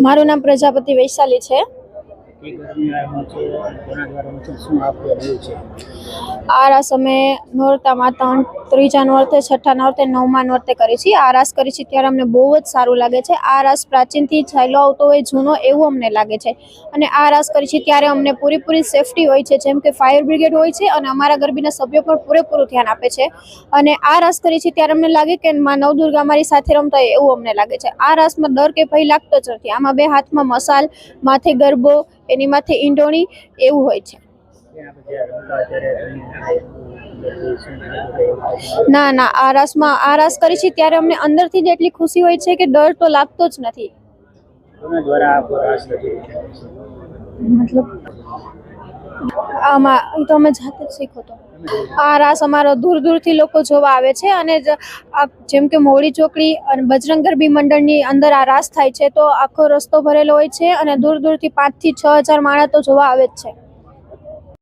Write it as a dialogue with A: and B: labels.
A: મારું નામ પ્રજાપતિ વૈશાલી છે। આ રાસ અમે નોરતામાં ત્રીજા નોરતે, છઠ્ઠા નોરતે, નવમા નોરતે કરી છે। આ રાસ કરી છે ત્યારે અમને બહુ જ સારું લાગે છે। આ રાસ પ્રાચીનથી ચાલ્યો આવતો હોય, જૂનો એવું અમને લાગે છે। અને આ રાસ કરી છે ત્યારે અમને પૂરેપૂરી સેફટી હોય છે, જેમ કે ફાયર બ્રિગેડ હોય છે અને અમારા ગરબીના સભ્યો પણ પૂરેપૂરું ધ્યાન આપે છે। અને આ રાસ કરી છે ત્યારે અમને લાગે કે માં નવદુર્ગા અમારી સાથે રમતા હોય એવું અમને લાગે છે। આ રાસમાં ડર કે ભય લાગતો જ નથી। આમાં બે હાથમાં મસાલ, માથે ગરબો, એની માથે ઈંડોણી એવું હોય છે। ના, આ રાસ કરી છે ત્યારે અમને અંદરથી જ એટલી ખુશી હોય છે કે ડર તો લાગતો જ નથી। મતલબ આમાં તો અમે જાતે જ શીખો તો આ રાસ અમારો દૂર દૂરથી લોકો જોવા આવે છે। અને જેમ કે મોવડી ચોકડી અને બજરંગ ગરબી મંડળની અંદર આ રાસ થાય છે તો આખો રસ્તો ભરેલો હોય છે અને દૂર દૂરથી 5 થી 6 હજાર માણસ તો જોવા આવે જ છે।